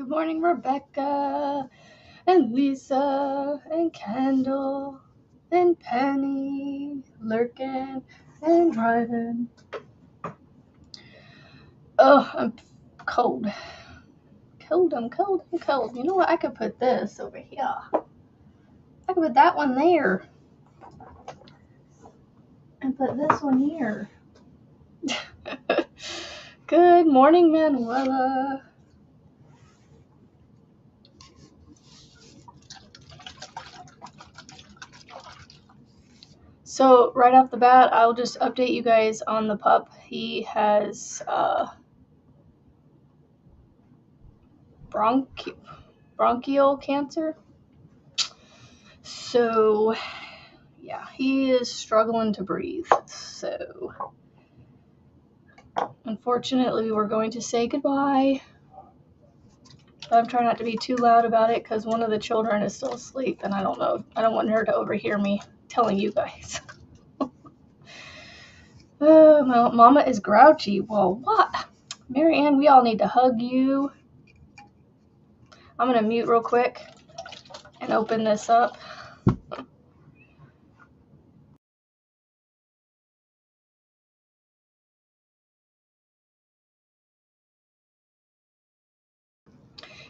Good morning, Rebecca, and Lisa, and Kendall, and Penny, lurking, and driving. Oh, I'm cold. I'm cold. You know what? I could put this over here. I could put that one there. And put this one here. Good morning, Manuela. So right off the bat, I'll just update you guys on the pup. He has bronchial cancer. So yeah, he is struggling to breathe. So unfortunately, we're going to say goodbye. But I'm trying not to be too loud about it because one of the children is still asleep, and I don't want her to overhear me telling you guys. Mama is grouchy. Well, what? Marianne, we all need to hug you. I'm going to mute real quick and open this up.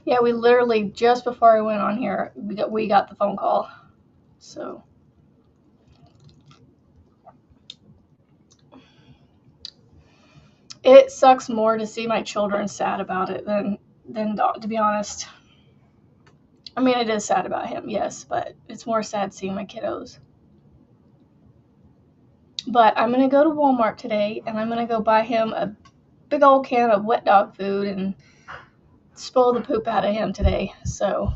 Yeah, we literally, just before I went on here, we got the phone call. So it sucks more to see my children sad about it than to be honest. I mean, it is sad about him, yes, but it's more sad seeing my kiddos. But I'm going to go to Walmart today, and I'm going to go buy him a big old can of wet dog food and spoil the poop out of him today. So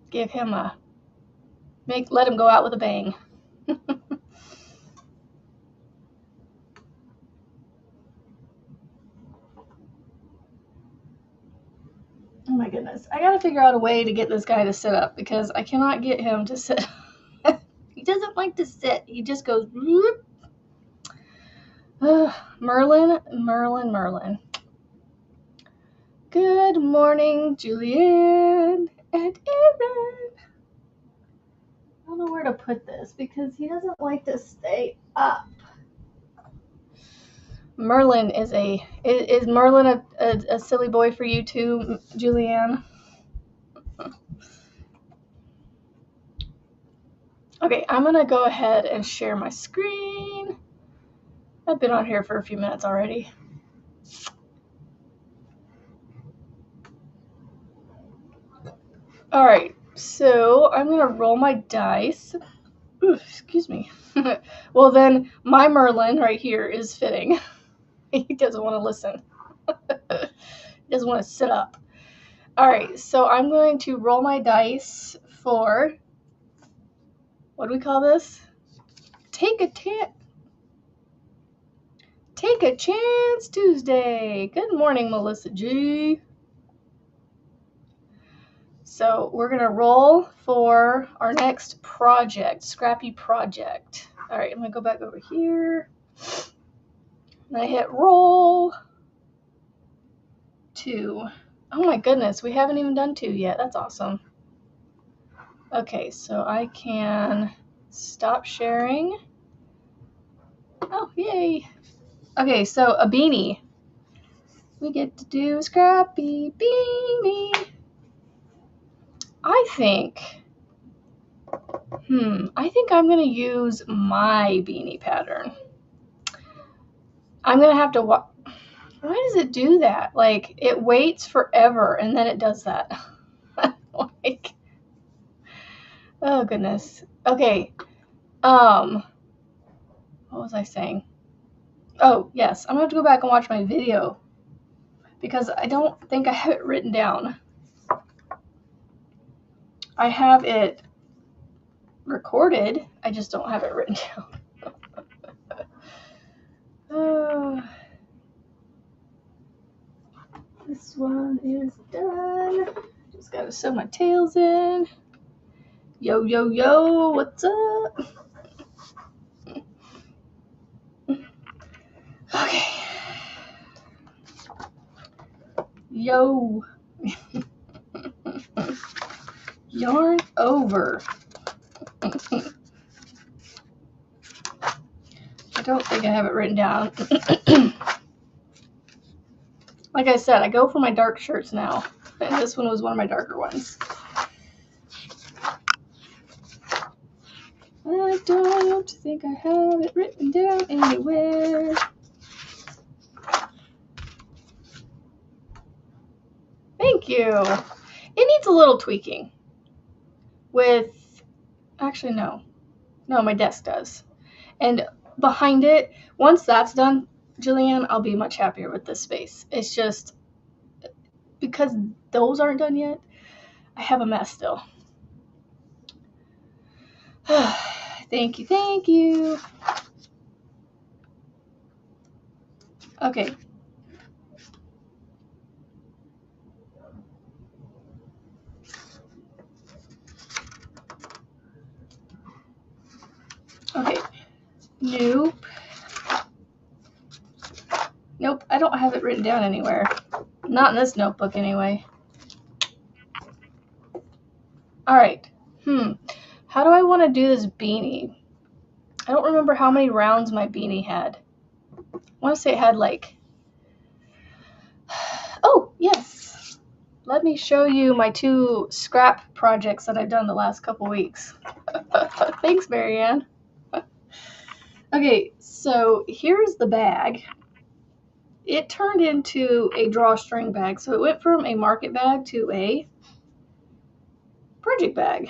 give him let him go out with a bang. Oh my goodness. I gotta figure out a way to get this guy to sit up because I cannot get him to sit. He doesn't like to sit. He just goes, Merlin. Good morning, Julianne and Aaron. I don't know where to put this because he doesn't like to stay up. Merlin is Merlin a silly boy for you too, Julianne? Okay, I'm gonna go ahead and share my screen. I've been on here for a few minutes already. All right, so I'm gonna roll my dice. Ooh, excuse me. Well, then my Merlin right here is fitting. He doesn't want to listen. He doesn't want to sit up. All right, so I'm going to roll my dice for, what do we call this? Take a chance Tuesday. Good morning, Melissa G. So we're going to roll for our next project, Scrappy Project. All right, I'm going to go back over here. And I hit roll. 2. Oh my goodness, we haven't even done 2 yet. That's awesome. Okay, so I can stop sharing. Oh, yay. Okay, so a beanie. We get to do a Scrappy beanie. I think I'm going to use my beanie pattern. I'm going to have to why does it do that? Like, it waits forever and then it does that. Like, oh goodness. Okay. What was I saying? Oh, yes. I'm going to have to go back and watch my video because I don't think I have it written down. I have it recorded. I just don't have it written down. This one is done. Just gotta sew my tails in. Yo, yo, yo, what's up? Okay. Yo. Yarn over. I don't think I have it written down. Like I said, I go for my dark shirts now. And this one was one of my darker ones. I don't think I have it written down anywhere. Thank you. It needs a little tweaking. Actually, no. No, my desk does. And behind it, once that's done, Jillian, I'll be much happier with this space. It's just because those aren't done yet, I have a mess still. Thank you, thank you. Okay. Okay. Nope. Nope, I don't have it written down anywhere. Not in this notebook anyway. Alright. How do I want to do this beanie? I don't remember how many rounds my beanie had. I want to say it had like... Oh, yes. Let me show you my 2 scrap projects that I've done the last couple weeks. Thanks, Marianne. Okay, so here's the bag. It turned into a drawstring bag. So it went from a market bag to a project bag.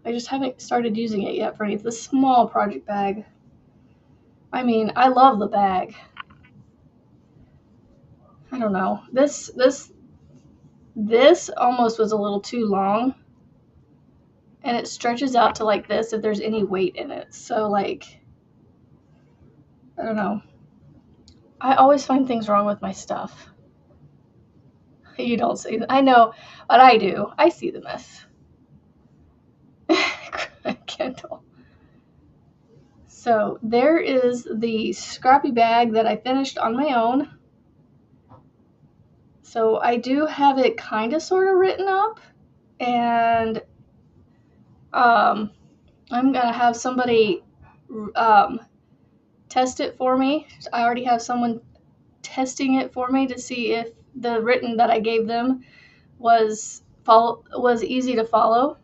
I just haven't started using it yet for any of the small project bag. I mean, I love the bag. I don't know. This almost was a little too long. And it stretches out to like this if there's any weight in it. So like, I don't know. I always find things wrong with my stuff. You don't see. I know, but I do. I see the mess. Kendall. So there is the scrappy bag that I finished on my own. So I do have it kind of sort of written up, and I'm gonna have somebody test it for me. I already have someone testing it for me to see if the written that I gave them was easy to follow.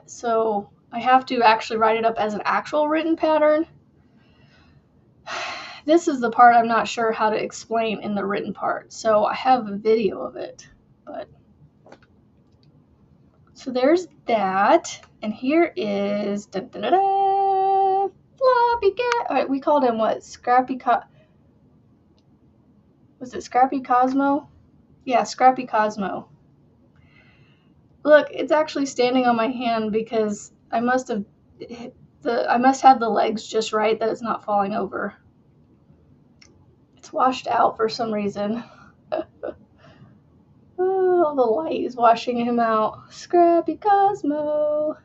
So I have to actually write it up as an actual written pattern. This is the part I'm not sure how to explain in the written part. So I have a video of it, but so there's that. And here is Floppy Cat. All right, we called him what? Was it Scrappy Cosmo? Yeah, Scrappy Cosmo. Look, it's actually standing on my hand because I must have the legs just right that it's not falling over. It's washed out for some reason. Oh, the light is washing him out. Scrappy Cosmo.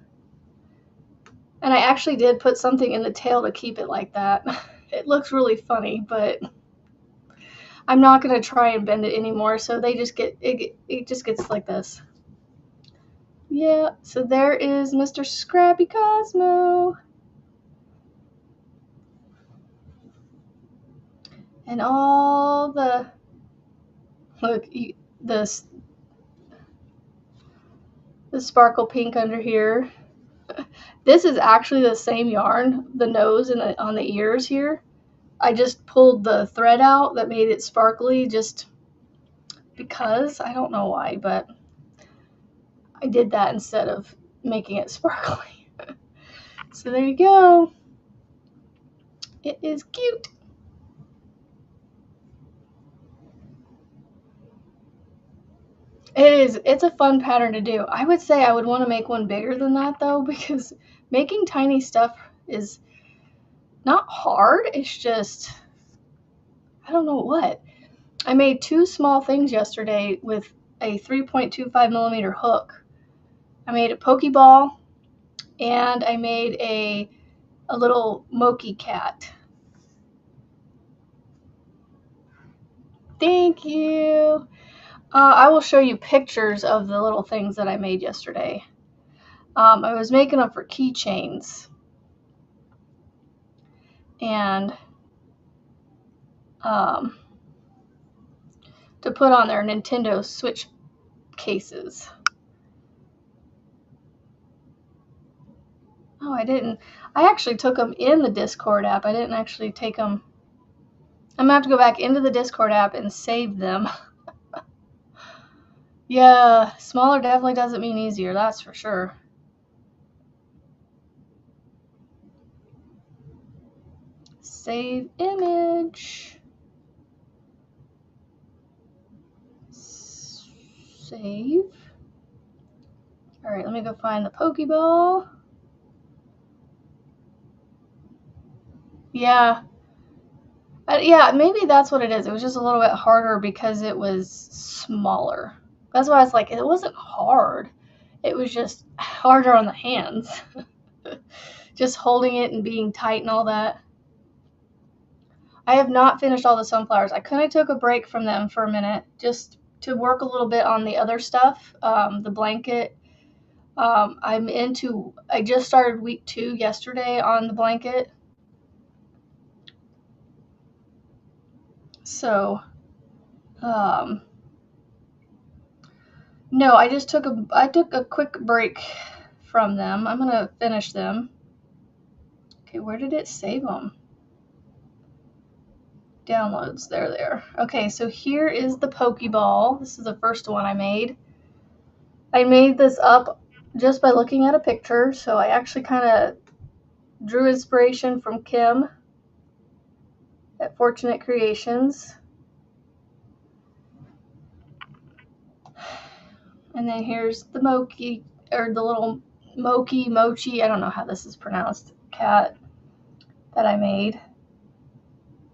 And I actually did put something in the tail to keep it like that. It looks really funny, but I'm not going to try and bend it anymore, so they just get it just gets like this. Yeah, so there is Mr. Scrappy Cosmo. And all the the sparkle pink under here. This is actually the same yarn, the nose and on the ears here. I just pulled the thread out that made it sparkly just because. I don't know why, but I did that instead of making it sparkly. So there you go. It is cute. It's a fun pattern to do. I would say I would want to make one bigger than that though, because making tiny stuff is not hard. It's just, I don't know what. I made 2 small things yesterday with a 3.25 millimeter hook. I made a Pokeball and I made a little Moki cat. Thank you. I will show you pictures of the little things that I made yesterday. I was making them for keychains. And to put on their Nintendo Switch cases. Oh, I didn't. I actually took them in the Discord app. I didn't actually take them. I'm going to have to go back into the Discord app and save them. Yeah, smaller definitely doesn't mean easier, that's for sure. Save image. Save. All right, let me go find the Pokeball. Yeah. Yeah, maybe that's what it is. It was just a little bit harder because it was smaller. That's why I was like, it wasn't hard. It was just harder on the hands. Just holding it and being tight and all that. I have not finished all the sunflowers. I kind of took a break from them for a minute just to work a little bit on the other stuff, the blanket. I just started week 2 yesterday on the blanket. So, no, I took a quick break from them. I'm going to finish them. Okay, where did it save them? Downloads, there they are. Okay, so here is the Pokeball. This is the first one I made. I made this up just by looking at a picture, so I actually kind of drew inspiration from Kim at Fortunate Creations. And then here's the Mochi, or the little Mochi, I don't know how this is pronounced, cat that I made.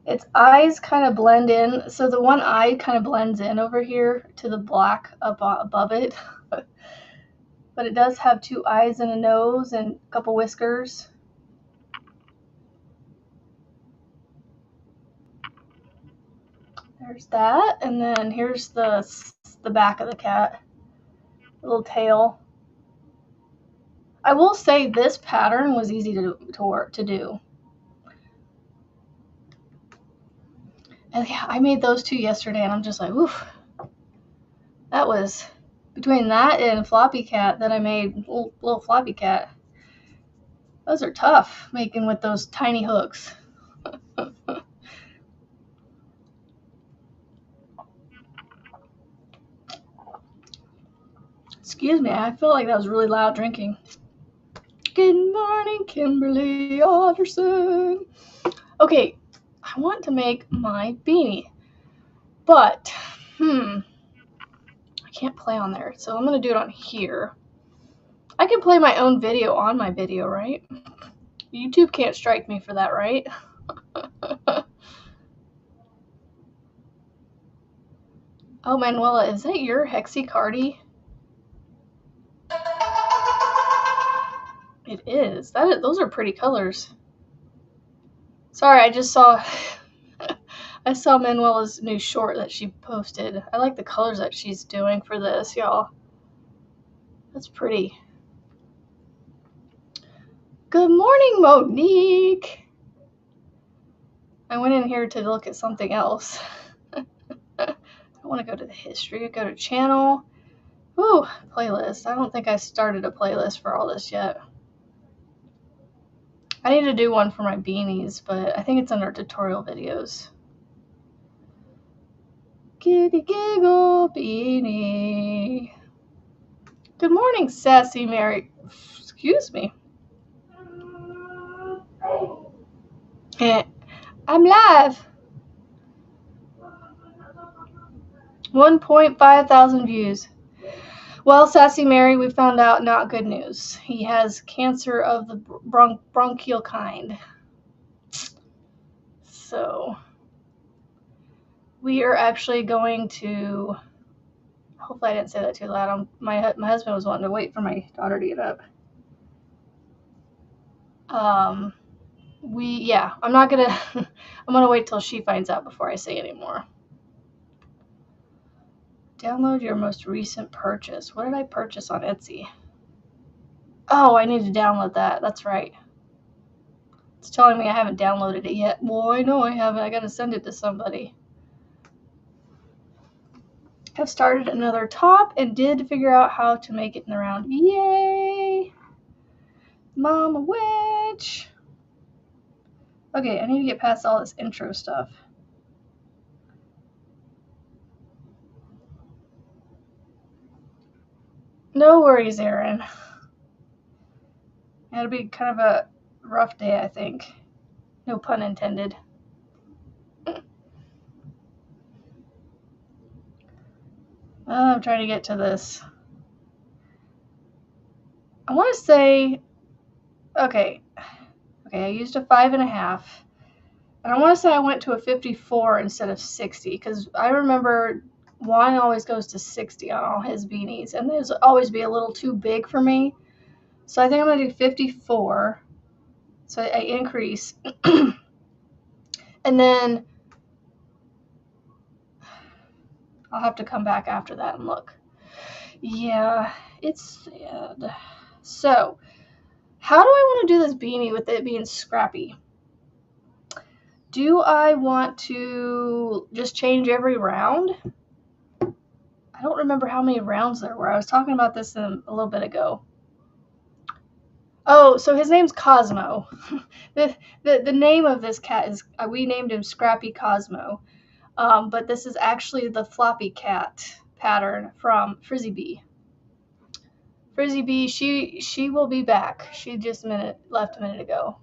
Its eyes kind of blend in, so the one eye kind of blends in over here to the black up above it. But it does have 2 eyes and a nose and a couple whiskers. There's that, and then here's the back of the cat, the little tail. I will say this pattern was easy to do. And yeah, I made those 2 yesterday, and I'm just like, oof. That was between that and Floppy Cat that I made, little Floppy Cat. Those are tough making with those tiny hooks. Excuse me, I feel like that was really loud drinking. Good morning, Kimberly Alderson. Okay, I want to make my beanie, but I can't play on there, so I'm gonna do it on here. I can play my own video on my video, right? YouTube can't strike me for that, right? Oh, Manuela, is that your Hexy Cardi? It is. Those are pretty colors. Sorry, I just saw I saw Manuela's new short that she posted. I like the colors that she's doing for this, y'all. That's pretty. Good morning, Monique. I went in here to look at something else. I want to go to the history, go to channel. Ooh, playlist. I don't think I started a playlist for all this yet. I need to do one for my beanies, but I think it's under tutorial videos. Kitty giggle beanie. Good morning, Sassy Mary. Excuse me. I'm live. 1.5 thousand views. Well, Sassy Mary, we found out not good news. He has cancer of the bronchial kind. So we are actually going to, hopefully I didn't say that too loud. My husband was wanting to wait for my daughter to get up. I'm not gonna, I'm gonna wait till she finds out before I say any more. Download your most recent purchase. What did I purchase on Etsy? Oh, I need to download that. That's right. It's telling me I haven't downloaded it yet. Well, I know I haven't. I gotta send it to somebody. I've started another top and did figure out how to make it in the round. Yay! Mama witch! Okay, I need to get past all this intro stuff. No worries, Erin. It'll be kind of a rough day, I think. No pun intended. I'm trying to get to this. I want to say, okay, I used a 5.5, and I want to say I went to a 54 instead of 60, because I remember Juan always goes to 60 on all his beanies, and those always be a little too big for me. So I think I'm going to do 54, so I increase, and then I'll have to come back after that and look. Yeah, it's sad. So, how do I want to do this beanie with it being scrappy? Do I want to just change every round? I don't remember how many rounds there were. I was talking about this a little bit ago. Oh, so his name's Cosmo. the name of this cat is, we named him Scrappy Cosmo. But this is actually the floppy cat pattern from Frizzy Bee. Frizzy Bee, she will be back. She just left a minute ago.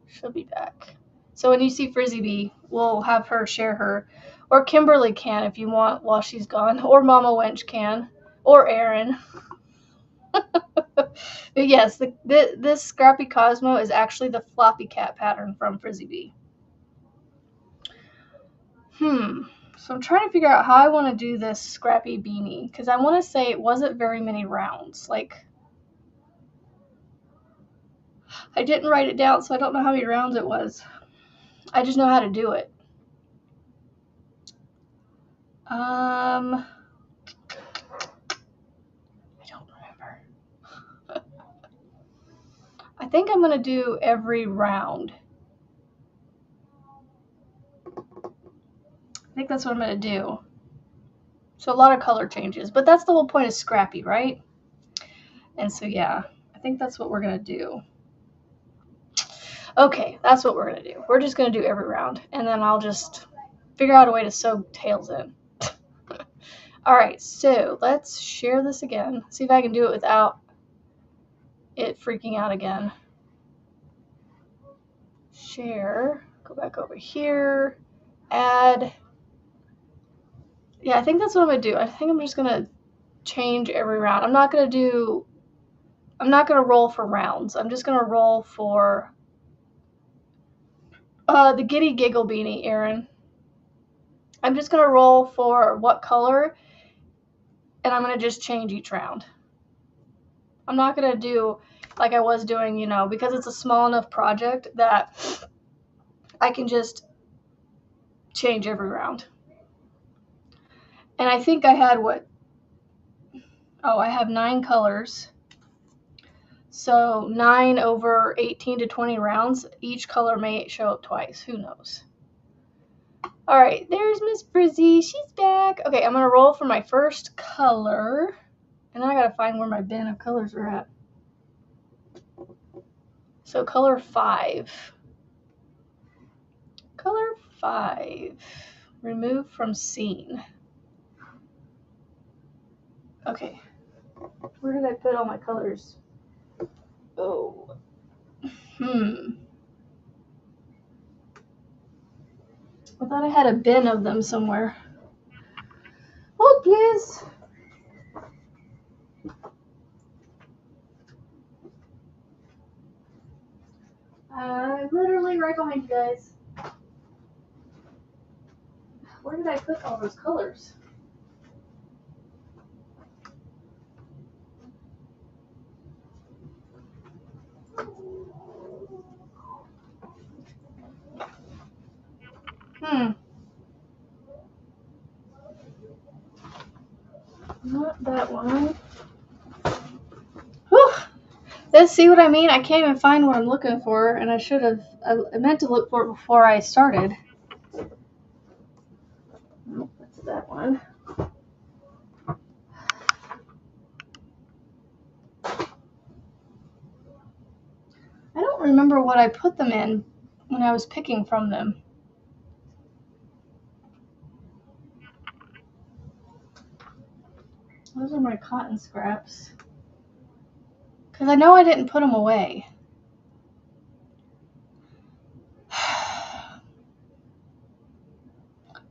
She'll be back. So when you see Frizzy Bee, we'll have her share her. Or Kimberly can if you want while she's gone. Or Mama Wench can. Or Erin. But yes, this Scrappy Cosmo is actually the floppy cat pattern from Frizzy Bee. So I'm trying to figure out how I want to do this scrappy beanie, because I want to say it wasn't very many rounds. Like, I didn't write it down, so I don't know how many rounds it was. I just know how to do it. I don't remember. I think I'm going to do every round. I think that's what I'm going to do. So a lot of color changes, but that's the whole point of scrappy, right? And so, yeah, I think that's what we're going to do. Okay, that's what we're going to do. We're just going to do every round, and then I'll just figure out a way to sew tails in. All right, so let's share this again. See if I can do it without it freaking out again. Share, go back over here, add. Yeah, I think that's what I'm going to do. I think I'm just going to change every round. I'm not going to roll for rounds. I'm just going to roll for the Giddy Giggle beanie, Erin. I'm just going to roll for what color, and I'm going to just change each round. I'm not going to do like I was doing, because it's a small enough project that I can just change every round. And I think I had I have 9 colors. So 9 over 18 to 20 rounds. Each color may show up twice. Who knows? All right, there's Miss Frizzy. She's back. Okay, I'm going to roll for my first color. And then I got to find where my bin of colors are at. So color 5. Color 5. Remove from scene. Okay. Where did I put all my colors? Oh. I thought I had a bin of them somewhere. Hold, please. I'm literally right behind you guys. Where did I put all those colors? one. Whew. Let's see what I mean. I can't even find what I'm looking for, and I should have. I meant to look for it before I started. Nope, that's that one. I don't remember what I put them in when I was picking from them. Those are my cotton scraps. Because I know I didn't put them away.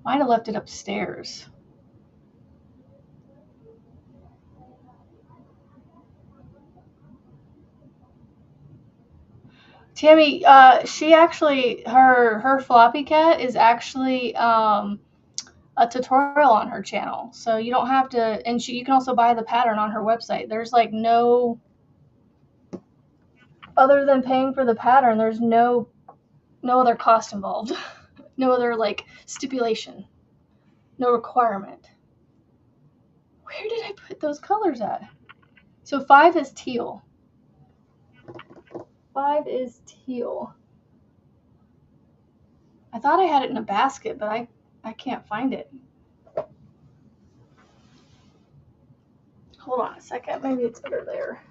Might have left it upstairs. Tammy, she actually, her floppy cat is actually a tutorial on her channel. So you don't have to, and you can also buy the pattern on her website. There's like no, other than paying for the pattern, there's no other cost involved. No other like stipulation. No requirement. Where did I put those colors at? So 5 is teal. 5 is teal. I thought I had it in a basket, but I can't find it. Hold on a second. Maybe it's under there.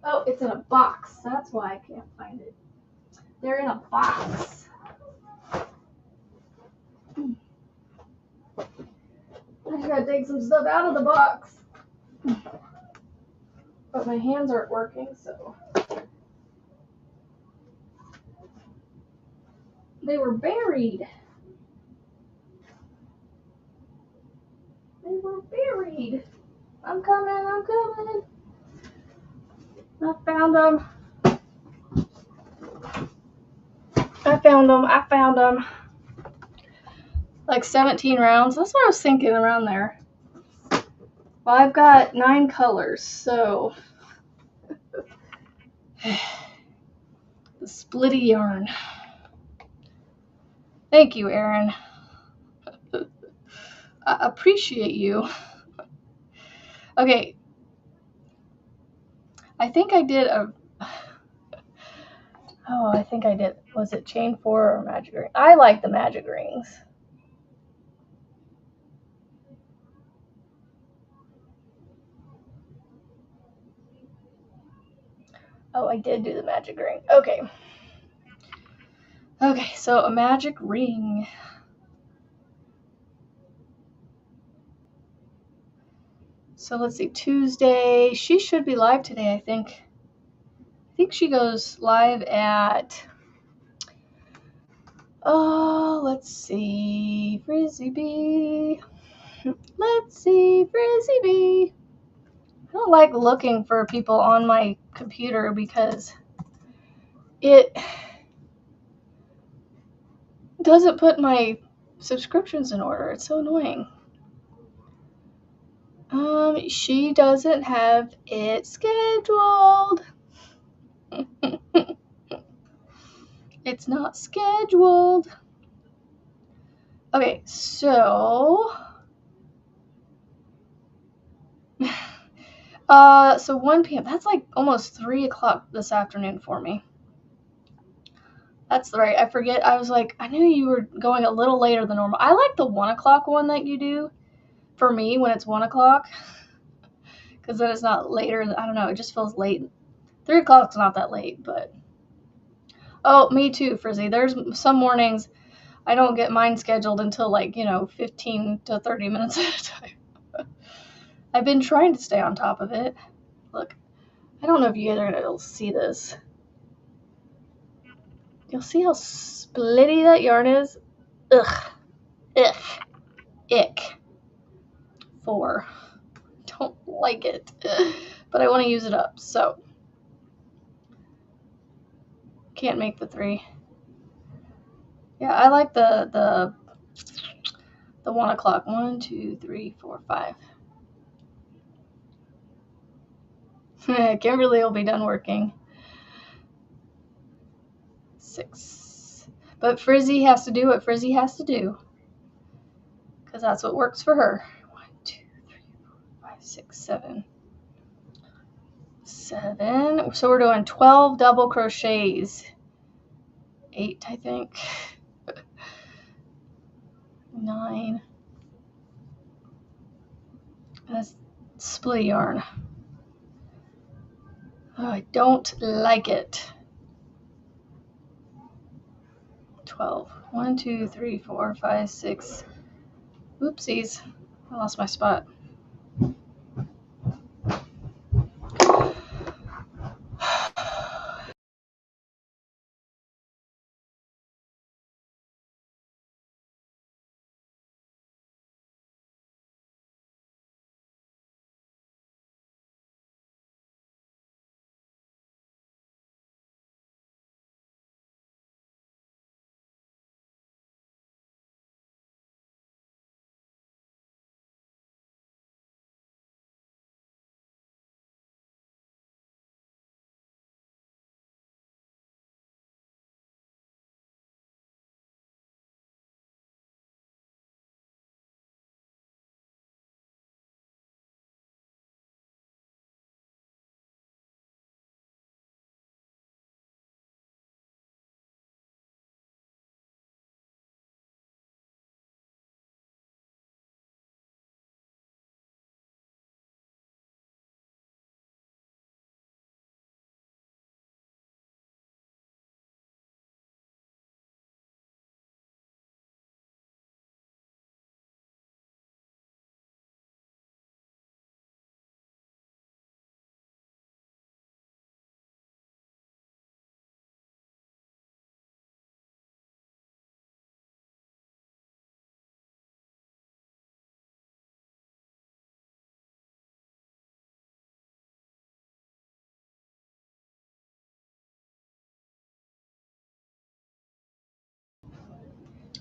Oh, it's in a box. That's why I can't find it. They're in a box. I just gotta take some stuff out of the box. But my hands aren't working, so. They were buried. They were buried. I'm coming, I'm coming. I found them. I found them. Like 17 rounds. That's what I was thinking, around there. Well, I've got 9 colors, so. The splitty yarn. Thank you, Erin. I appreciate you. Okay. I think I did a. Oh, I think I did. Was it chain 4 or magic ring? I like the magic rings. Oh, I did do the magic ring. Okay. Okay, so a magic ring. So let's see, Tuesday. She should be live today, I think. I think she goes live at. Oh, let's see. Frizzy Bee. Let's see, Frizzy Bee. I don't like looking for people on my computer because it doesn't put my subscriptions in order. It's so annoying. She doesn't have it scheduled. It's not scheduled. Okay, so so 1 p.m. That's like almost 3 o'clock this afternoon for me. That's right. I forget. I was like, I knew you were going a little later than normal. I like the 1 o'clock one that you do for me when it's 1 o'clock. Because then it's not later. I don't know. It just feels late. 3 o'clock's not that late, but. Oh, me too, Frizzy. There's some mornings I don't get mine scheduled until 15 to 30 minutes at a time. I've been trying to stay on top of it. Look, I don't know if you guys are going to see this. You'll see how splitty that yarn is. Ugh. Ugh. Ick. 4. Don't like it. But I want to use it up, so. Can't make the 3. Yeah, I like the 1 o'clock. 1, 2, 3, 4, 5. Kimberly will be done working. 6. But Frizzy has to do what Frizzy has to do. Because that's what works for her. 1, 2, 3, 6, 7. So we're doing 12 double crochets. 8, I think. 9. That's split yarn. Oh, I don't like it. 12. 1, 2, 3, 4, 5, 6. Oopsies. I lost my spot.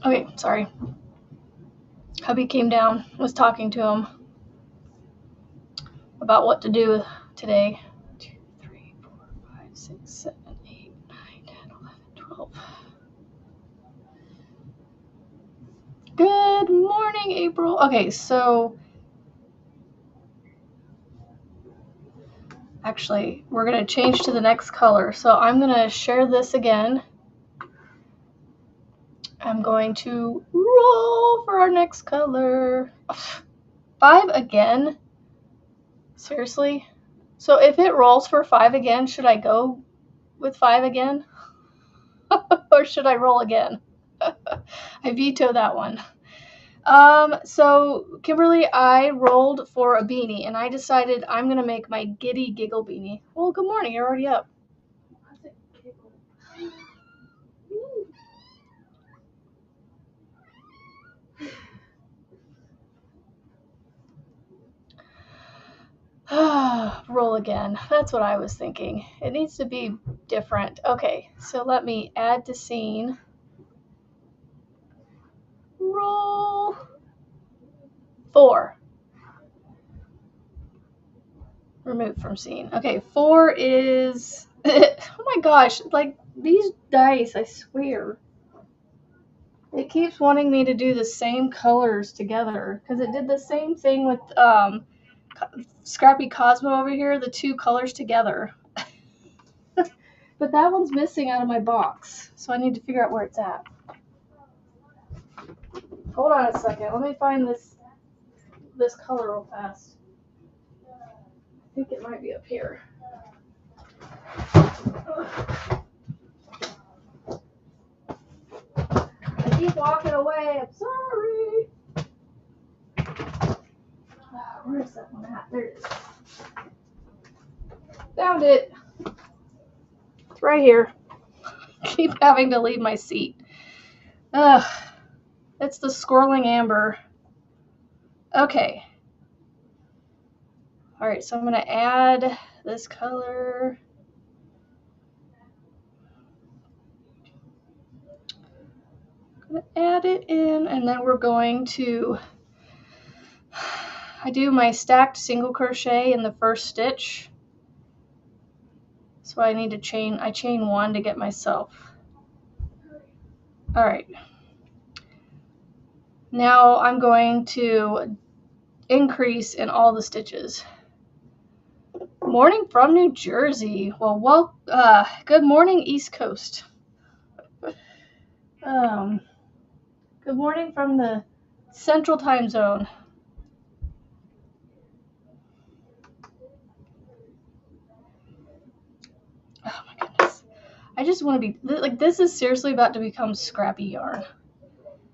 Okay, sorry. Hubby came down, was talking to him about what to do today. 2, 3, 4, 5, 6, 7, 8, 9, 10, 11, 12. Good morning, April. Okay, so actually, we're going to change to the next color. So I'm going to share this again. I'm going to roll for our next color. 5 again? Seriously? So if it rolls for 5 again, should I go with 5 again? Or should I roll again? I veto that one. So Kimberly, I rolled for a beanie and I decided I'm going to make my giddy giggle beanie. Well, good morning. You're already up. Roll again. That's what I was thinking. It needs to be different. Okay, so let me add to scene. Roll. 4. Remove from scene. Okay, 4 is... oh my gosh, like these dice, I swear. It keeps wanting me to do the same colors together because it did the same thing with Scrappy Cosmo over here, the 2 colors together. But that one's missing out of my box, so I need to figure out where it's at. Hold on a second. Let me find this color real fast. I think it might be up here. I keep walking away. I'm sorry. Where is that one at? There it is. Found it. It's right here. Keep having to leave my seat. Ugh. It's the Swirling Amber. Okay. Alright, so I'm going to add this color. I'm going to add it in, and then we're going to... I do my stacked single crochet in the first stitch. So I need to chain 1 to get myself. Alright. Now I'm going to increase in all the stitches. Morning from New Jersey. Well, good morning, East Coast. Good morning from the Central Time Zone. Oh my goodness. I just want to be, like, this is seriously about to become scrappy yarn.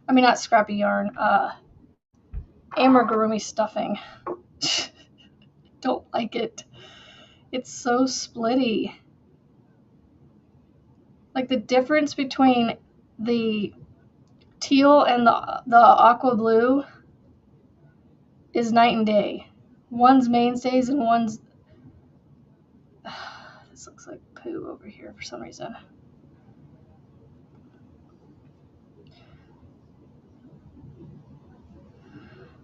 I mean, not scrappy yarn, amigurumi stuffing. Don't like it. It's so splitty. Like, the difference between the teal and the aqua blue is night and day. One's mainstays and one's... This looks like poo over here for some reason.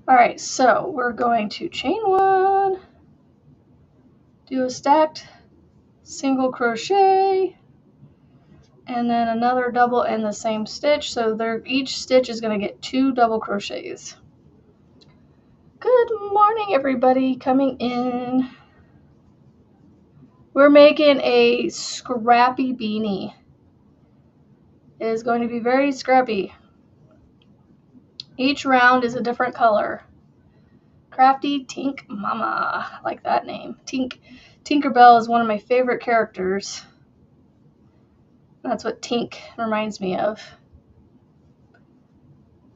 Alright, so we're going to chain one, do a stacked single crochet, and then another double in the same stitch, so each stitch is going to get 2 double crochets. Good morning, everybody coming in. We're making a scrappy beanie. It is going to be very scrappy. Each round is a different color. Crafty Tink Mama, I like that name. Tinkerbell is one of my favorite characters. That's what Tink reminds me of.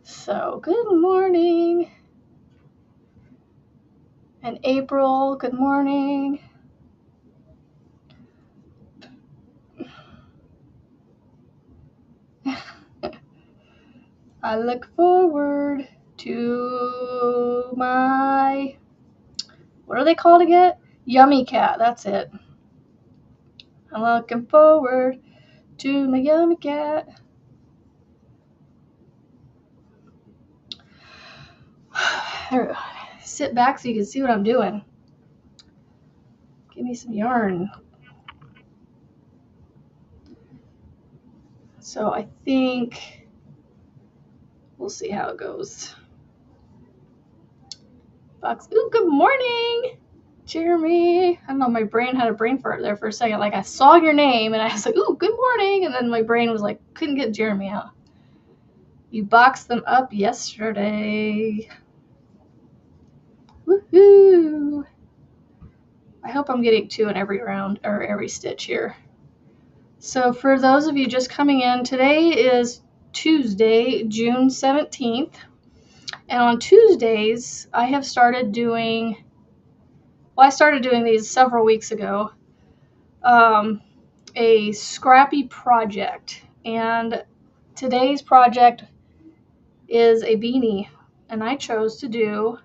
So, good morning. And April, good morning. I look forward to my, what are they called again? Yummy Cat, that's it. I'm looking forward to my Yummy Cat. Sit back so you can see what I'm doing. Give me some yarn. So I think we'll see how it goes. Box. Ooh, good morning, Jeremy. I don't know, my brain had a brain fart there for a second. Like, I saw your name and I was like, ooh, good morning. And then my brain was like, couldn't get Jeremy out. You boxed them up yesterday. Woohoo! I hope I'm getting 2 in every round or every stitch here. So for those of you just coming in, today is Tuesday, June 17th. And on Tuesdays, I have started doing, well, I started doing these several weeks ago, a scrappy project. And today's project is a beanie. And I chose to do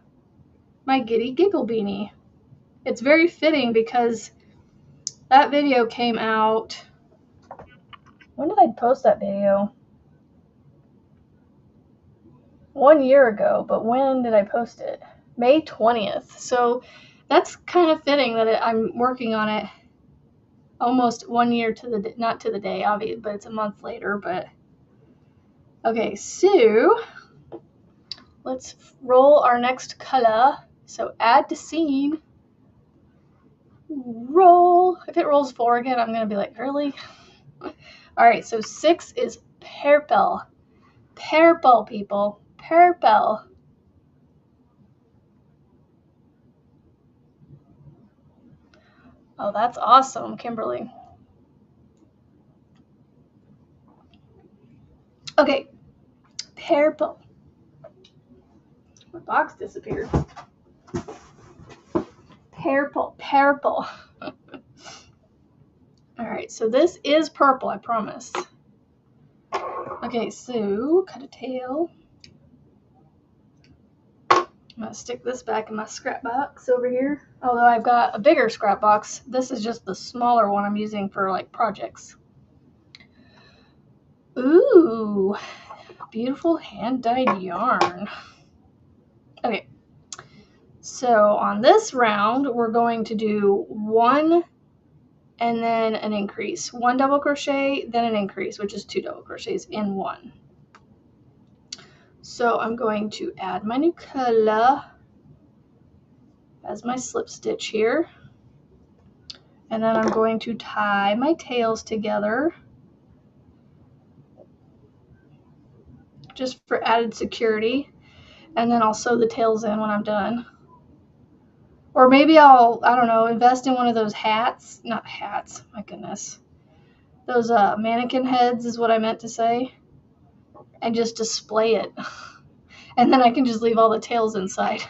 my Giddy Giggle beanie. It's very fitting because that video came out, when did I post that video? 1 year ago, but when did I post it? May 20th. So that's kind of fitting that I'm working on it almost 1 year to the, not to the day, obviously, but it's a month later, but okay, so let's roll our next color. So add to scene, roll. If it rolls 4 again, I'm gonna be like, really? All right, so 6 is purple. Purple, people. Purple. Oh, that's awesome, Kimberly. Okay, purple. My box disappeared. Purple, purple. All right, so this is purple, I promise. Okay, so cut a tail. I'm gonna stick this back in my scrap box over here. Although I've got a bigger scrap box, this is just the smaller one I'm using for like projects. Ooh, beautiful hand-dyed yarn. Okay, so on this round, we're going to do 1 and then an increase. 1 double crochet, then an increase, which is 2 double crochets in 1. So I'm going to add my new color. as my slip stitch here. And then I'm going to tie my tails together just for added security. And then I'll sew the tails in when I'm done. Or maybe I'll, I don't know, invest in one of those hats. Not hats, my goodness. Those mannequin heads is what I meant to say. And just display it. And then I can just leave all the tails inside.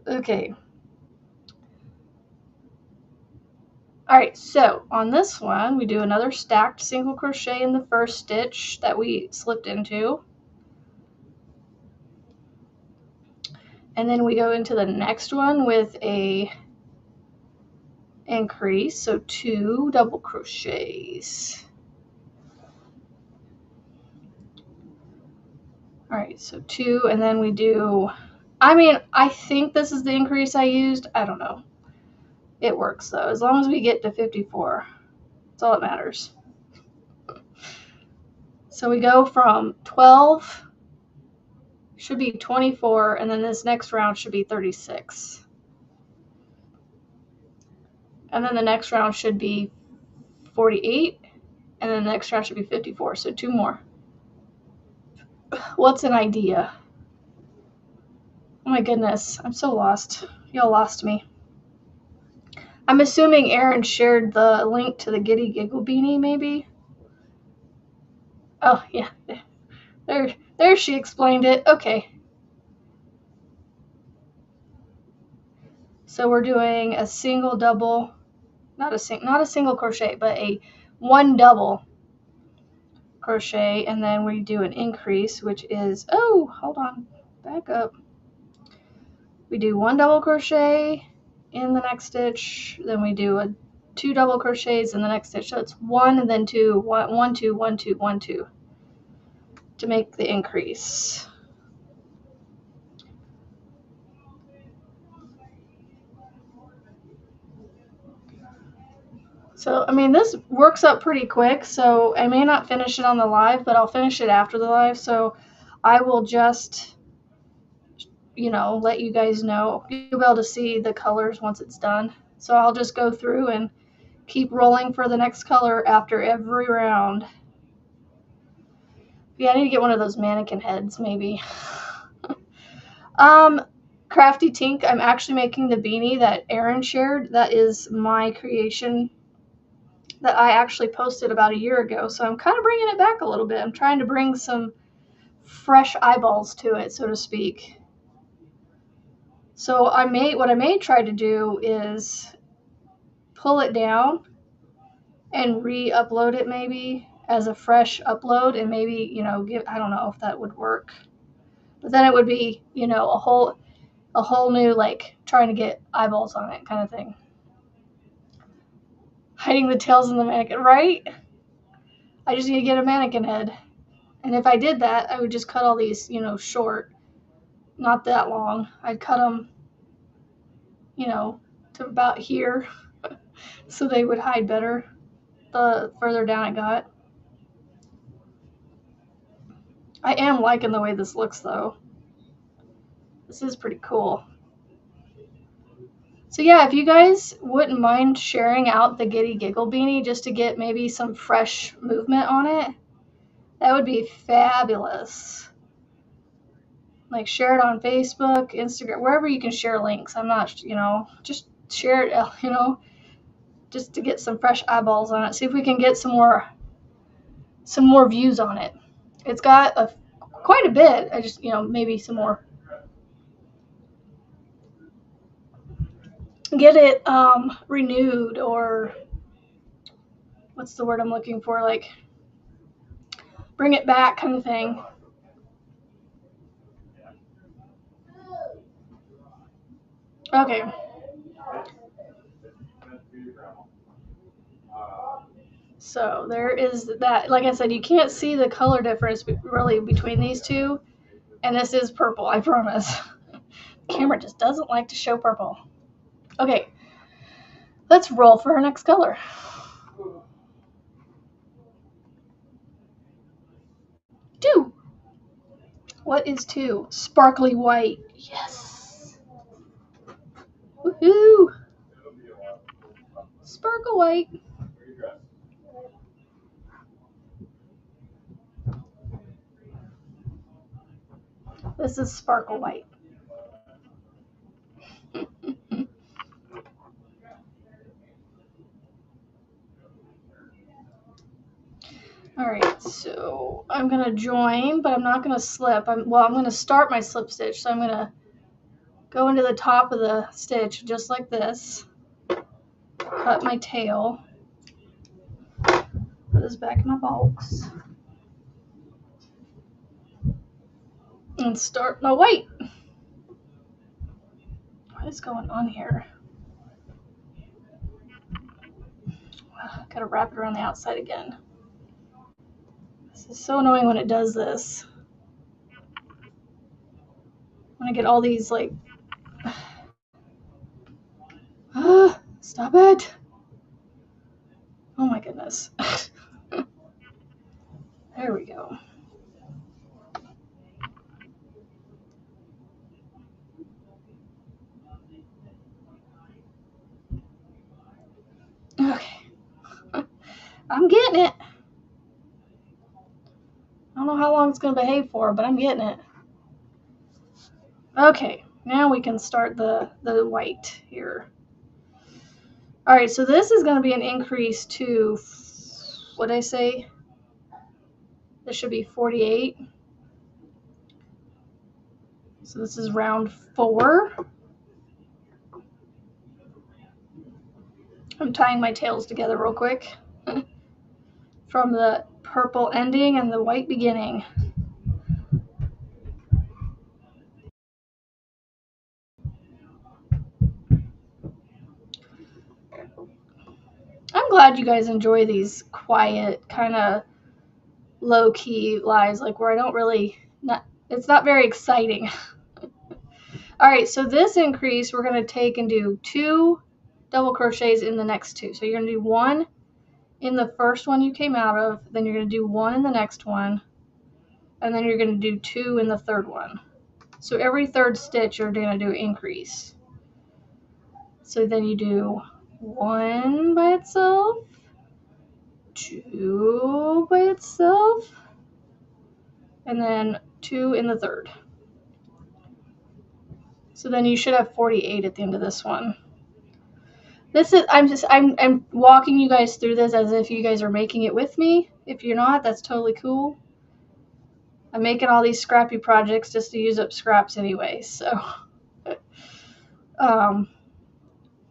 Okay. Alright, so on this one, we do another stacked single crochet in the first stitch that we slipped into. And then we go into the next one with a increase, so 2 double crochets. Alright, so 2, and then we do, I think this is the increase I used. I don't know. It works though, as long as we get to 54. That's all that matters. So we go from 12, should be 24, and then this next round should be 36. And then the next round should be 48, and then the next round should be 54, so 2 more. What's an idea? Oh my goodness, I'm so lost. Y'all lost me. I'm assuming Erin shared the link to the Giddy Giggle Beanie, maybe? Oh, yeah. There she explained it. Okay. So we're doing a single double, not a single crochet, but a 1 double crochet, and then we do an increase, which is, oh, hold on, back up. We do 1 double crochet in the next stitch, then we do 2 double crochets in the next stitch. So it's 1 and then 2, 1, 2, 1, 2, 1, 2 to make the increase. So, this works up pretty quick, so I may not finish it on the live, but I'll finish it after the live, so I will just, let you guys know. You'll be able to see the colors once it's done. So I'll just go through and keep rolling for the next color after every round. Yeah, I need to get one of those mannequin heads, maybe. Crafty Tink, I'm actually making the beanie that Erin shared. That is my creation that I actually posted about a year ago. So I'm kind of bringing it back a little bit. I'm trying to bring some fresh eyeballs to it, so to speak. So what I may try to do is pull it down and re-upload it maybe as a fresh upload, and maybe, I don't know if that would work. But then it would be, a whole new, like, trying to get eyeballs on it kind of thing. Hiding the tails in the mannequin, right? I just need to get a mannequin head. And if I did that, I would just cut all these, short, not that long. I'd cut them, to about here so they would hide better the further down it got. I am liking the way this looks, though. This is pretty cool. So yeah, if you guys wouldn't mind sharing out the Giddy Giggle Beanie just to get maybe some fresh movement on it, that would be fabulous. Like, share it on Facebook, Instagram, wherever you can share links. I'm not, just share it, just to get some fresh eyeballs on it. See if we can get some more views on it. It's got quite a bit. I just, maybe some more. Get it renewed, or what's the word I'm looking for? Like, bring it back kind of thing. Okay. So there is that. Like I said, you can't see the color difference really between these two. And this is purple, I promise. The camera just doesn't like to show purple. Okay. Let's roll for our next color. 2. What is 2? Sparkly white. Yes. white. This is sparkle white. Alright, so I'm going to join, but I'm not going to slip. I'm going to start my slip stitch. So I'm going to go into the top of the stitch just like this. Cut my tail. Put this back in my box. And start my white. What is going on here? Gotta wrap it around the outside again. This is so annoying when it does this. When I get all these like, stop it. Oh my goodness. There we go. Okay. I'm getting it. I don't know how long it's going to behave for, but I'm getting it. Okay, now we can start the white here. All right, so this is going to be an increase to, what did I say? This should be 48. So this is round 4. I'm tying my tails together real quick from the purple ending and the white beginning. I'm glad you guys enjoy these quiet, kind of low-key lives, like where I don't really, it's not very exciting. All right, so this increase we're going to take and do 2 double crochets in the next 2. So you're going to do 1 in the first one you came out of, then you're going to do 1 in the next one, and then you're going to do 2 in the third one. So every third stitch you're going to do increase. So then you do 1 by itself, 2 by itself, and then 2 in the third. So then you should have 48 at the end of this one. This is I'm walking you guys through this as if you guys are making it with me. If you're not, that's totally cool. I'm making all these scrappy projects just to use up scraps anyway. So, but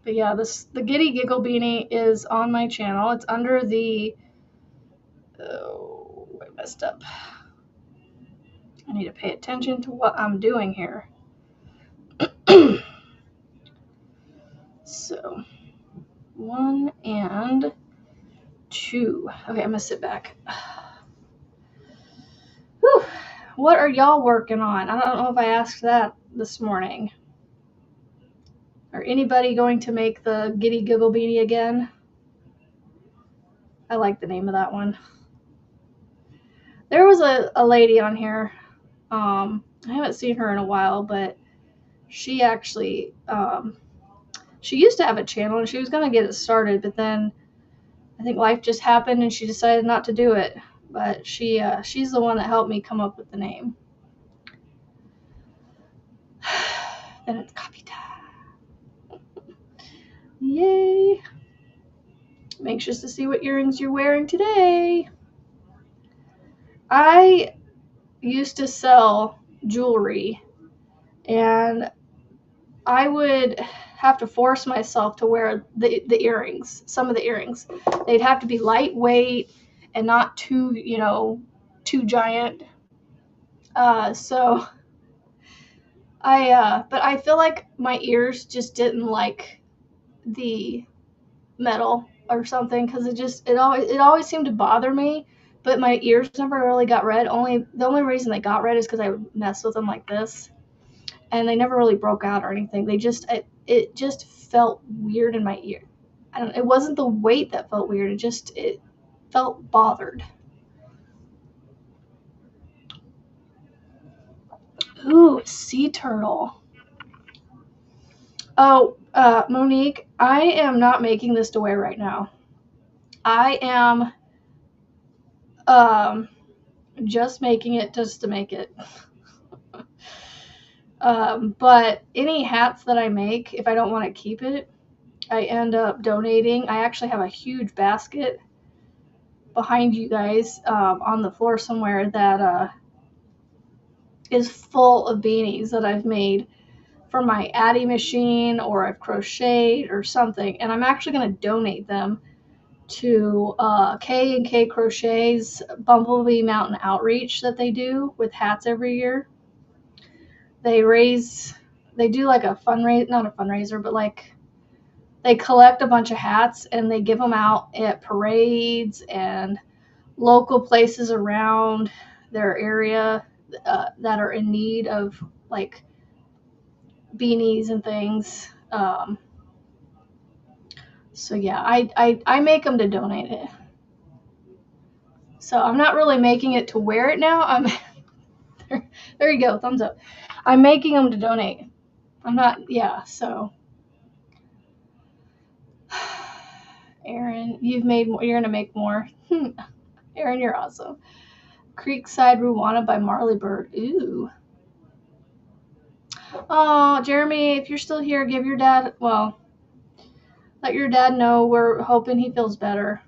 yeah, the Giddy Giggle Beanie is on my channel. It's under the. Oh, I messed up. I need to pay attention to what I'm doing here. So, 1 and 2. Okay, I'm gonna sit back. Whew. What are y'all working on? I don't know if I asked that this morning. Are anybody going to make the Giddy Giggle Beanie again? I like the name of that one. There was a lady on here. I haven't seen her in a while, but she actually, she used to have a channel and she was going to get it started, but then I think life just happened and she decided not to do it. But she's the one that helped me come up with the name. Then it's coffee time. Yay. I'm anxious to see what earrings you're wearing today. I used to sell jewelry and I would have to force myself to wear the earrings, some of the earrings. They'd have to be lightweight and not too, too giant. So but I feel like my ears just didn't like the metal or something because it always seemed to bother me. But my ears never really got red. The only reason they got red is because I would mess with them like this, and they never really broke out or anything. It just felt weird in my ear. It wasn't the weight that felt weird. It felt bothered. Ooh, sea turtle. Oh, Monique, I am not making this to wear right now. I am just making it just to make it. But any hats that I make, if I don't want to keep it, I end up donating. I actually have a huge basket behind you guys on the floor somewhere that is full of beanies that I've made for my Addy machine, or I've crocheted or something, and I'm actually going to donate them to K&K Crochet's Bumblebee Mountain Outreach that they do with hats every year. They do like a fundraiser, not a fundraiser, but like they collect a bunch of hats and they give them out at parades and local places around their area that are in need of like beanies and things. So yeah, I make them to donate it. So I'm not really making it to wear it now. I'm there you go, thumbs up. I'm making them to donate. I'm not, yeah, so. Aaron, you've made more, you're gonna make more. Aaron, you're awesome. Creekside Ruwana by Marley Bird. Ooh. Oh, Jeremy, if you're still here, give your dad, well, let your dad know we're hoping he feels better.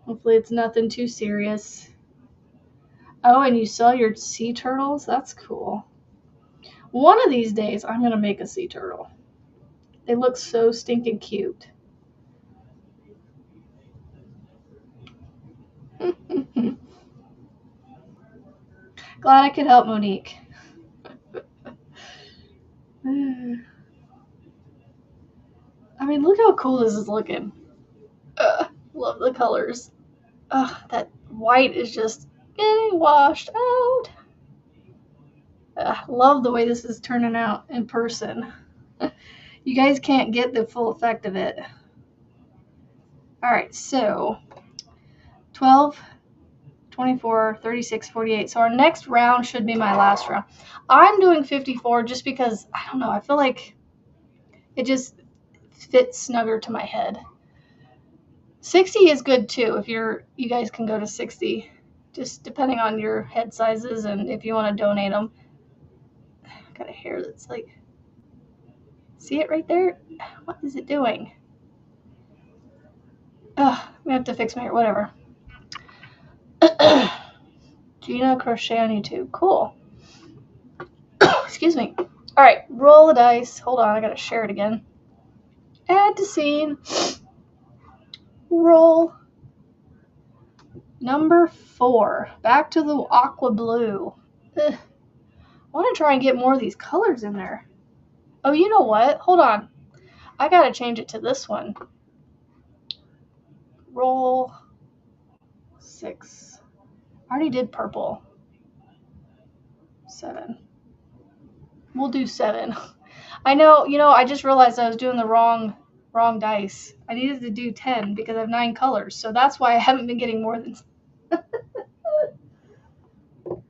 Hopefully it's nothing too serious. Oh, and you sell your sea turtles? That's cool. One of these days, I'm going to make a sea turtle. They look so stinking cute. Glad I could help, Monique. I mean, look how cool this is looking. Love the colors. That white is just getting washed out. Love the way this is turning out in person. You guys can't get the full effect of it. All right, so 12, 24, 36, 48. So our next round should be my last round. I'm doing 54 just because, I don't know, I feel like it just fits snugger to my head. 60 is good too if you guys can go to 60, just depending on your head sizes and if you want to donate them. I've got a hair that's like, see it right there? What is it doing? We have to fix my hair, whatever. Gina Crochet on YouTube, cool. Excuse me. All right, roll the dice. Hold on, I gotta share it again. Add to scene. Roll. Number 4. Back to the aqua blue. Ugh. I want to try and get more of these colors in there. Oh, you know what? Hold on. I gotta change it to this one. Roll 6. I already did purple. 7. We'll do 7. I know, I just realized I was doing the wrong dice. I needed to do 10 because I have 9 colors. So that's why I haven't been getting more than...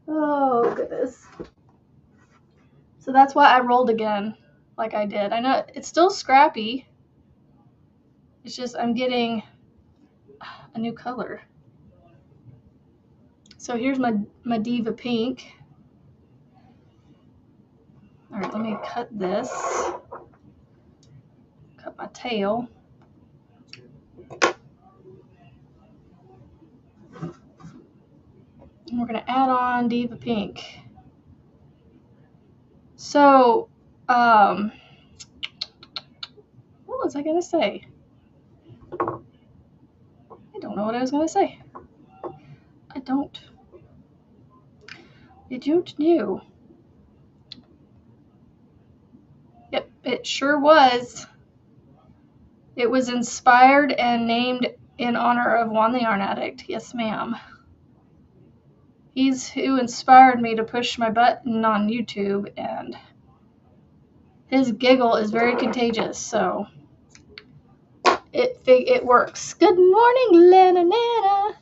Oh, goodness. So that's why I rolled again like I did. I know it's still scrappy. It's just I'm getting a new color. So here's my Diva Pink. All right, let me cut this. Cut my tail. And we're going to add on Diva Pink. So, what was I going to say? I don't know what I was going to say. I don't know. Yep, it sure was. It was inspired and named in honor of Juan the Yarn Addict. Yes, ma'am. He's who inspired me to push my button on YouTube, and his giggle is very contagious, so it works. Good morning, Lena Nana.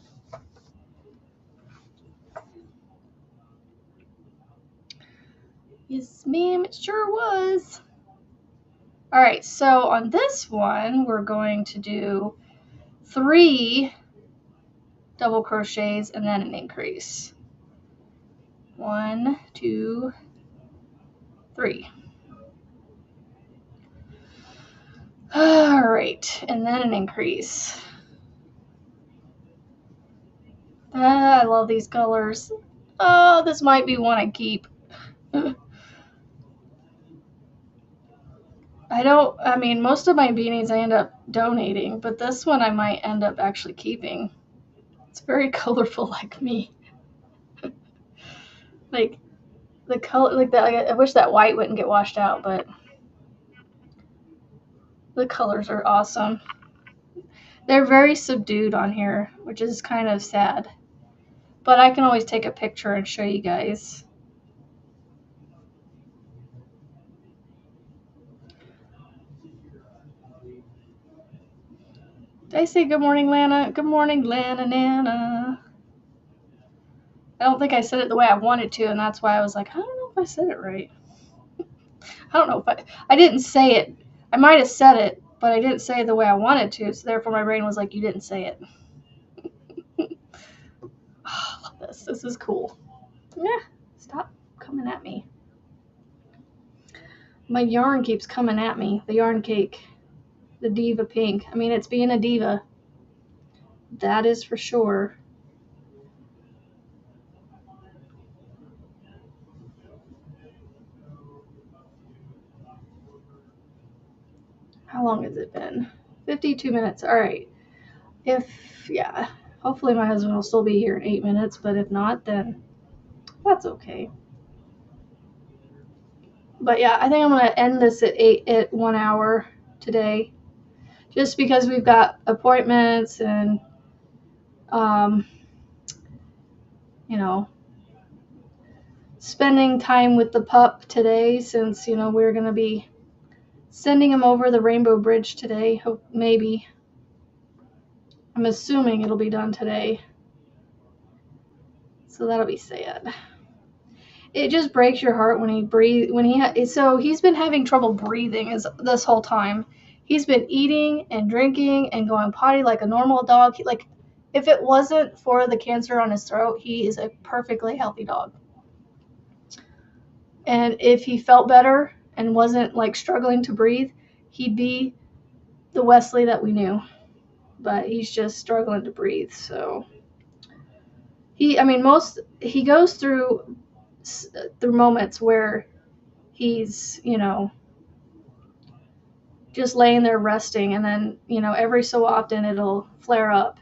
Yes, ma'am, it sure was. All right, so on this one, we're going to do 3 double crochets and then an increase. 1, 2, 3. All right, and then an increase. I love these colors. Oh, this might be one I keep. I mean, most of my beanies I end up donating, but this one I might end up actually keeping. It's very colorful like me. Like, the color, like that, I wish that white wouldn't get washed out, but the colors are awesome. They're very subdued on here, which is kind of sad. But I can always take a picture and show you guys. Did I say good morning, Lana? Good morning, Lana Nana. I don't think I said it the way I wanted to, and that's why I was like, I don't know if I said it right. I don't know if I didn't say it. I might have said it, but I didn't say it the way I wanted to, so therefore my brain was like, you didn't say it. Oh, I love this. This is cool. Yeah, stop coming at me. My yarn keeps coming at me. The yarn cake. The diva pink. I mean, it's being a diva. That is for sure. How long has it been? 52 minutes. All right. Yeah, hopefully my husband will still be here in 8 minutes, but if not, then that's okay. But yeah, I think I'm going to end this at 1 hour today, just because we've got appointments and, you know, spending time with the pup today, since, you know, we're going to be sending him over the Rainbow Bridge today. Maybe. I'm assuming it'll be done today. So that'll be sad. It just breaks your heart when he breathe so he's been having trouble breathing this whole time. He's been eating and drinking and going potty like a normal dog. Like, if it wasn't for the cancer on his throat, he is a perfectly healthy dog. And if he felt better and wasn't like struggling to breathe, he'd be the Wesley that we knew. But he's just struggling to breathe. So he goes through moments where he's, you know, just laying there resting, and then, you know, every so often it'll flare up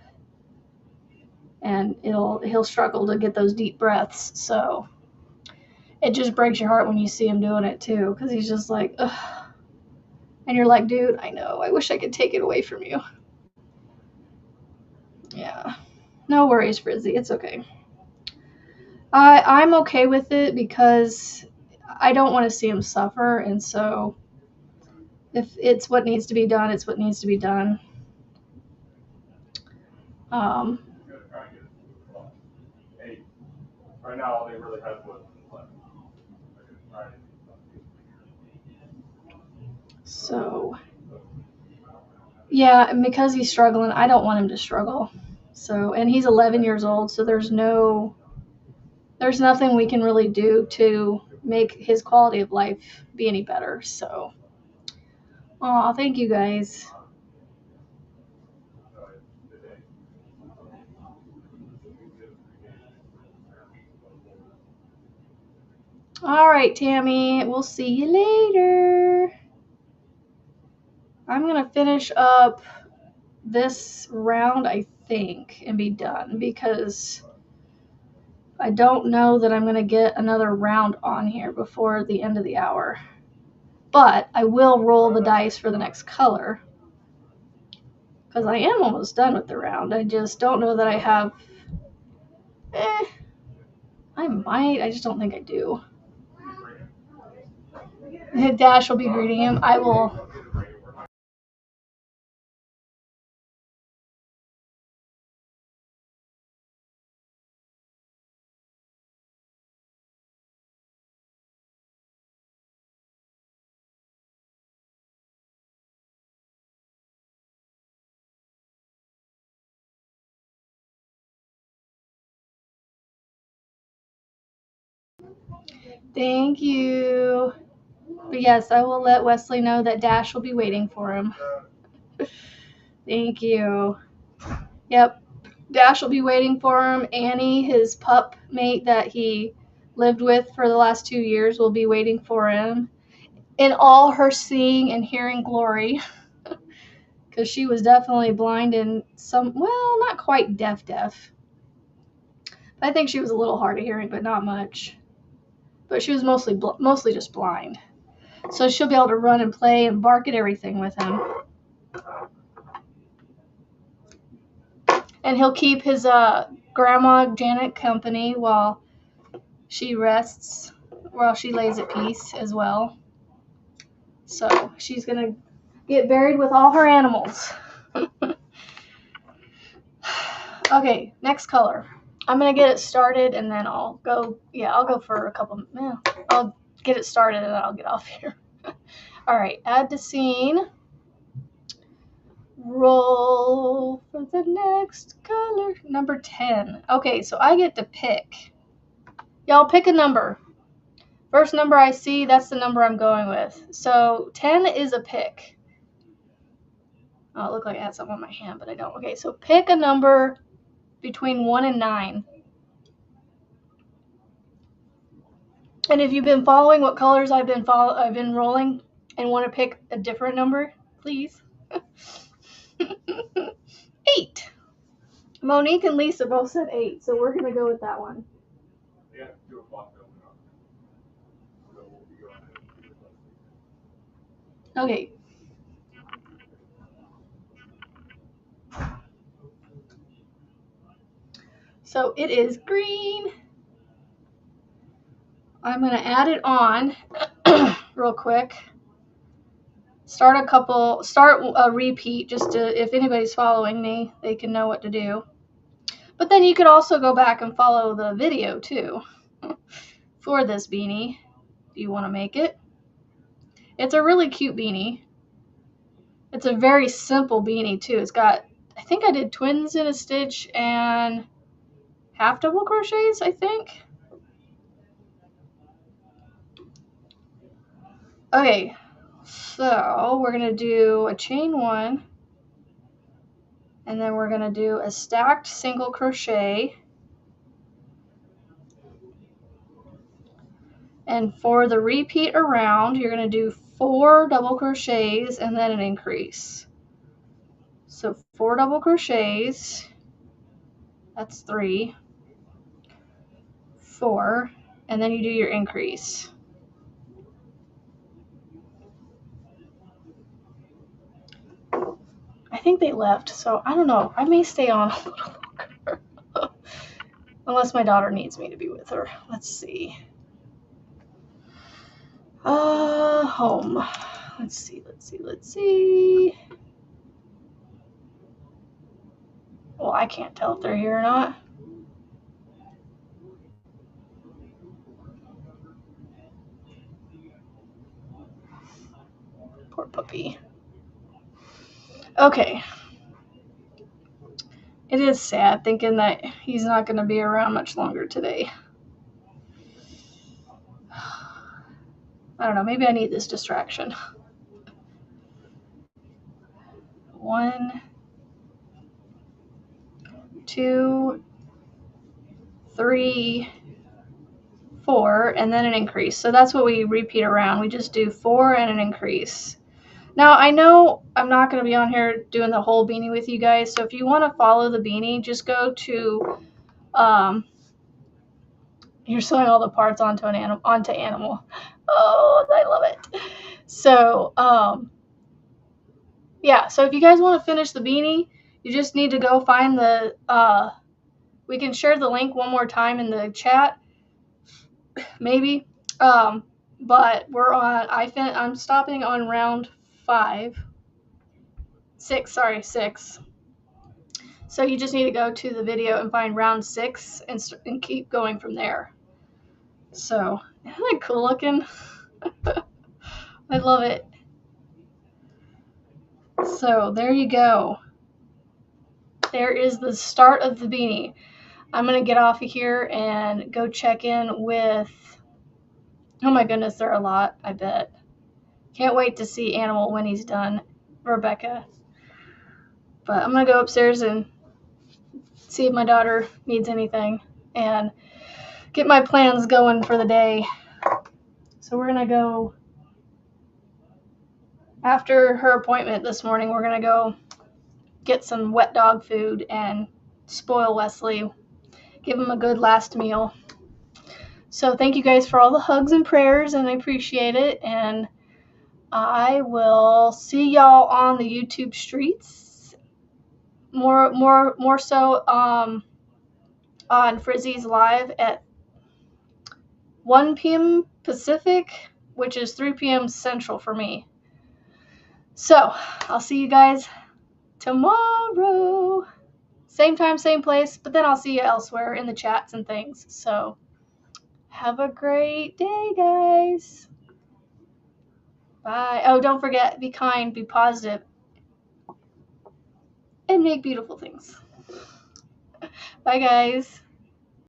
and he'll struggle to get those deep breaths. So it just breaks your heart when you see him doing it too, because he's just like, ugh. And you're like, dude, I know, I wish I could take it away from you. Yeah, no worries, Frizzy, it's okay. I'm okay with it because I don't want to see him suffer, and so if it's what needs to be done, it's what needs to be done. Right now, they really have what left. So, yeah, and because he's struggling, I don't want him to struggle. So, and he's 11 years old, so there's nothing we can really do to make his quality of life be any better. So, aw, thank you guys. All right, Tammy, we'll see you later. I'm going to finish up this round, I think, and be done, because I don't know that I'm going to get another round on here before the end of the hour. But I will roll the dice for the next color, because I am almost done with the round. I just don't know that I have... I might. I just don't think I do. Dash will be greeting him. I will Thank you. But yes, I will let Wesley know that Dash will be waiting for him. Thank you. Yep. Dash will be waiting for him. Annie, his pup mate that he lived with for the last 2 years, will be waiting for him in all her seeing and hearing glory. Because she was definitely blind and well, not quite deaf. I think she was a little hard of hearing, but not much. But she was mostly just blind. So she'll be able to run and play and bark at everything with him. And he'll keep his grandma Janet company while she rests, while she lays at peace as well. So she's going to get buried with all her animals. Okay, next color. I'm going to get it started and then I'll go for a couple, I'll get it started and then I'll get off here. All right, add to scene. Roll for the next color. Number 10. Okay, so I get to pick. Y'all pick a number. First number I see, that's the number I'm going with. So 10 is a pick. Oh, it looked like I had something on my hand, but I don't. Okay, so pick a number between 1 and 9. And if you've been following what colors I've been rolling and want to pick a different number, please. 8. Monique and Lisa both said 8, so we're going to go with that one. Yeah, 2 o'clock. Okay. So it is green. I'm going to add it on real quick. Start a repeat just to, if anybody's following me, they can know what to do. But then you could also go back and follow the video too for this beanie. Do you want to make it? It's a really cute beanie. It's a very simple beanie too. It's got, I think I did twins in a stitch and half double crochets, I think. Okay, so we're going to do a chain 1. And then we're going to do a stacked single crochet. And for the repeat around, you're going to do 4 double crochets and then an increase. So 4 double crochets, that's 3, 4, and then you do your increase. I think they left, so I don't know. I may stay on a little longer. Unless my daughter needs me to be with her. Let's see. Home. Let's see. Well, I can't tell if they're here or not. Poor puppy. Okay. It is sad thinking that he's not going to be around much longer today. I don't know. Maybe I need this distraction. 1, 2, 3, 4, and then an increase. So that's what we repeat around. We just do 4 and an increase. Now, I know I'm not going to be on here doing the whole beanie with you guys, so if you want to follow the beanie, just go to, you're sewing all the parts onto animal. Oh, I love it. So, yeah, so if you guys want to finish the beanie, you just need to go find the, we can share the link one more time in the chat, maybe, but we're on, I'm stopping on round 6. So you just need to go to the video and find round 6 and keep going from there. So, isn't that cool looking? I love it. So there you go. There is the start of the beanie. I'm going to get off of here and go check in with Oh my goodness, they're a lot, I bet. Can't wait to see Animal when he's done, Rebecca. But I'm going to go upstairs and see if my daughter needs anything and get my plans going for the day. So we're going to go, after her appointment this morning, we're going to go get some wet dog food and spoil Wesley, give him a good last meal. So thank you guys for all the hugs and prayers, and I appreciate it. And I will see y'all on the YouTube streets. More so on Frizzy's live at 1 p.m. Pacific, which is 3 p.m. Central for me. So I'll see you guys tomorrow. Same time, same place, but then I'll see you elsewhere in the chats and things. So have a great day, guys. Bye. Oh, don't forget, be kind, be positive, and make beautiful things. Bye, guys.